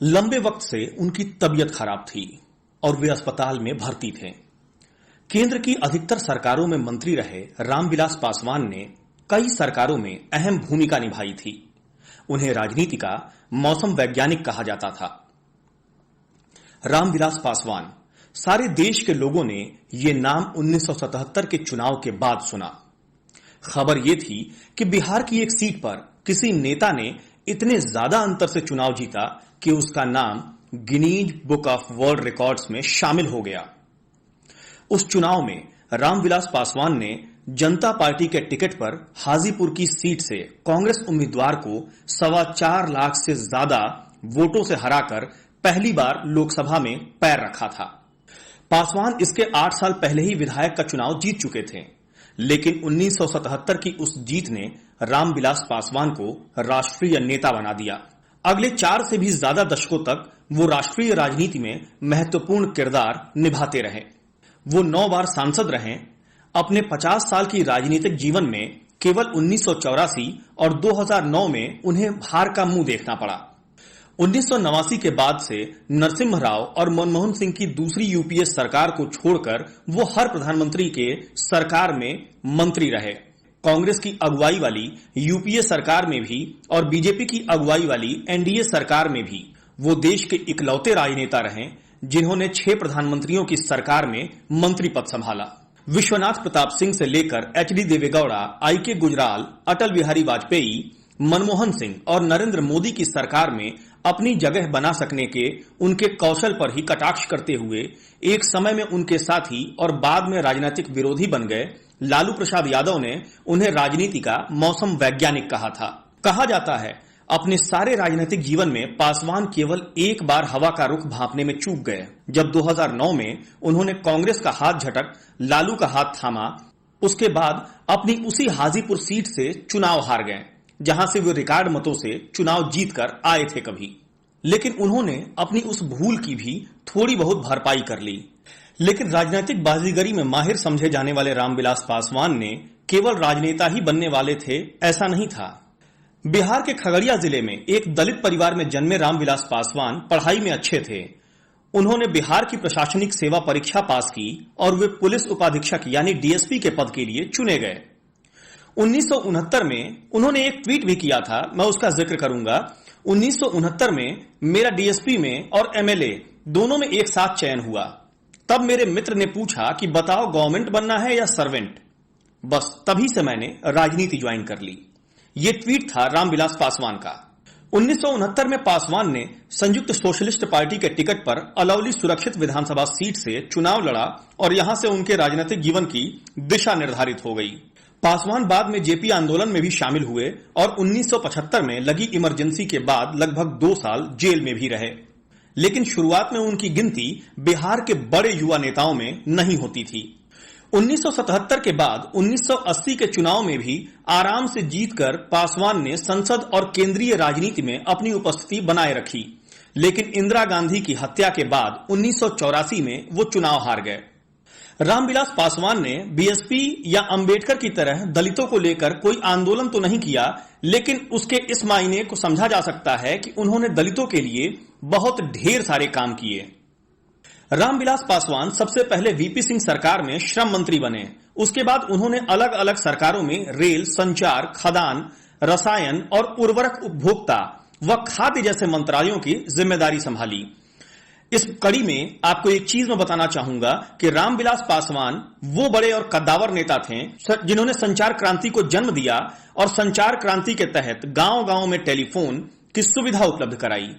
लंबे वक्त से उनकी तबीयत खराब थी और वे अस्पताल में भर्ती थे। केंद्र की अधिकतर सरकारों में मंत्री रहे रामविलास पासवान ने कई सरकारों में अहम भूमिका निभाई थी। उन्हें राजनीति का मौसम वैज्ञानिक कहा जाता था। रामविलास पासवान, सारे देश के लोगों ने ये नाम 1977 के चुनाव के बाद सुना। खबर यह थी कि बिहार की एक सीट पर किसी नेता ने इतने ज्यादा अंतर से चुनाव जीता कि उसका नाम Guinness book of world records में शामिल हो गया। उस चुनाव में रामविलास पासवान ने जनता पार्टी के टिकट पर हाजीपुर की सीट से कांग्रेस उम्मीदवार को 4.25 लाख से ज्यादा वोटों से हराकर पहली बार लोकसभा में पैर रखा था। पासवान इसके 8 साल पहले ही विधायक का चुनाव जीत चुके थे, लेकिन 1977 की उस जीत ने रामविलास पासवान को राष्ट्रीय नेता बना दिया। अगले 4 से भी ज्यादा दशकों तक वो राष्ट्रीय राजनीति में महत्वपूर्ण किरदार निभाते रहे। वो 9 बार सांसद रहे। अपने 50 साल की राजनीतिक जीवन में केवल 1984 और 2009 में उन्हें हार का मुंह देखना पड़ा। 1989 के बाद से नरसिम्हा राव और मनमोहन सिंह की दूसरी यूपीए सरकार को छोड़कर वो हर प्रधानमंत्री के सरकार में मंत्री रहे। कांग्रेस की अगुवाई वाली यूपीए सरकार में भी और बीजेपी की अगुवाई वाली एनडीए सरकार में भी वो देश के इकलौते राजनेता रहे जिन्होंने 6 प्रधानमंत्रियों की सरकार में मंत्री पद संभाला। विश्वनाथ प्रताप सिंह से लेकर एचडी देवेगौड़ा, आईके गुजराल, अटल बिहारी वाजपेयी, मनमोहन सिंह और नरेंद्र मोदी की सरकार में अपनी जगह बना सकने के उनके कौशल पर ही कटाक्ष करते हुए एक समय में उनके साथी और बाद में राजनीतिक विरोधी बन गए लालू प्रसाद यादव ने उन्हें राजनीति का मौसम वैज्ञानिक कहा था। कहा जाता है अपने सारे राजनीतिक जीवन में पासवान केवल एक बार हवा का रुख भांपने में चूक गए, जब 2009 में उन्होंने कांग्रेस का हाथ झटक लालू का हाथ थामा। उसके बाद अपनी उसी हाजीपुर सीट से चुनाव हार गए, जहां से वे रिकॉर्ड मतों से चुनाव जीतकर आए थे कभी। लेकिन उन्होंने अपनी उस भूल की भी थोड़ी बहुत भरपाई कर ली। लेकिन राजनीतिक बाजीगरी में माहिर समझे जाने वाले रामविलास पासवान ने केवल राजनेता ही बनने वाले थे, ऐसा नहीं था। बिहार के खगड़िया जिले में एक दलित परिवार में जन्मे रामविलास पासवान पढ़ाई में अच्छे थे। उन्होंने बिहार की प्रशासनिक सेवा परीक्षा पास की और वे पुलिस उपाधीक्षक यानी डीएसपी के पद के लिए चुने गए। 1969 में उन्होंने एक ट्वीट भी किया था, मैं उसका जिक्र करूंगा। 1969 में मेरा डीएसपी में और एमएलए दोनों में एक साथ चयन हुआ। तब मेरे मित्र ने पूछा कि बताओ गवर्नमेंट बनना है या सर्वेंट। बस तभी से मैंने राजनीति ज्वाइन कर ली। यह ट्वीट था रामविलास पासवान का। 1969 में पासवान ने संयुक्त सोशलिस्ट पार्टी के टिकट पर अलौली सुरक्षित विधानसभा सीट से चुनाव लड़ा और यहां से उनके राजनीतिक जीवन की दिशा निर्धारित हो गई। पासवान बाद में जेपी आंदोलन में भी शामिल हुए और 1975 में लगी इमरजेंसी के बाद लगभग 2 साल जेल में भी रहे। लेकिन शुरुआत में उनकी गिनती बिहार के बड़े युवा नेताओं में नहीं होती थी। 1977 के बाद 1980 के चुनाव में भी आराम से जीतकर पासवान ने संसद और केंद्रीय राजनीति में अपनी उपस्थिति बनाए रखी। लेकिन इंदिरा गांधी की हत्या के बाद 1984 में वो चुनाव हार गए। रामविलास पासवान ने बीएसपी या अंबेडकर की तरह दलितों को लेकर कोई आंदोलन तो नहीं किया, लेकिन उसके इस मायने को समझा जा सकता है कि उन्होंने दलितों के लिए बहुत ढेर सारे काम किए। रामविलास पासवान सबसे पहले वीपी सिंह सरकार में श्रम मंत्री बने। उसके बाद उन्होंने अलग अलग सरकारों में रेल, संचार, खदान, रसायन और उर्वरक उपभोक्ता व खाद्य जैसे मंत्रालयों की जिम्मेदारी संभाली। इस कड़ी में आपको एक चीज मैं बताना चाहूंगा कि रामविलास पासवान वो बड़े और कद्दावर नेता थे जिन्होंने संचार क्रांति को जन्म दिया और संचार क्रांति के तहत गांव-गांव में टेलीफोन की सुविधा उपलब्ध कराई।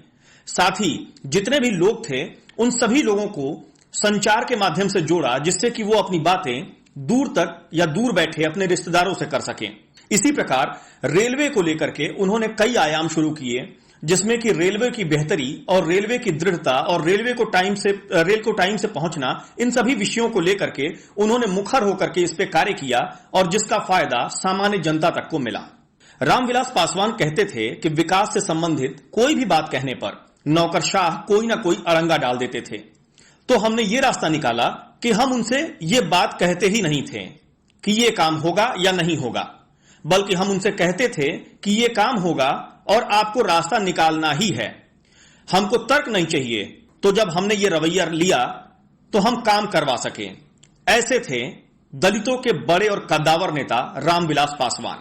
साथ ही जितने भी लोग थे उन सभी लोगों को संचार के माध्यम से जोड़ा, जिससे कि वो अपनी बातें दूर तक या दूर बैठे अपने रिश्तेदारों से कर सकें। इसी प्रकार रेलवे को लेकर के उन्होंने कई आयाम शुरू किए, जिसमें कि रेलवे की बेहतरी और रेलवे की दृढ़ता और रेल को टाइम से पहुंचना, इन सभी विषयों को लेकर के उन्होंने मुखर होकर के इस पे कार्य किया और जिसका फायदा सामान्य जनता तक को मिला। रामविलास पासवान कहते थे कि विकास से संबंधित कोई भी बात कहने पर नौकरशाह कोई ना कोई अड़ंगा डाल देते थे। तो हमने ये रास्ता निकाला कि हम उनसे ये बात कहते ही नहीं थे कि ये काम होगा या नहीं होगा, बल्कि हम उनसे कहते थे कि ये काम होगा और आपको रास्ता निकालना ही है। हमको तर्क नहीं चाहिए, तो जब हमने ये रवैया लिया तो हम काम करवा सके। ऐसे थे दलितों के बड़े और कद्दावर नेता रामविलास पासवान।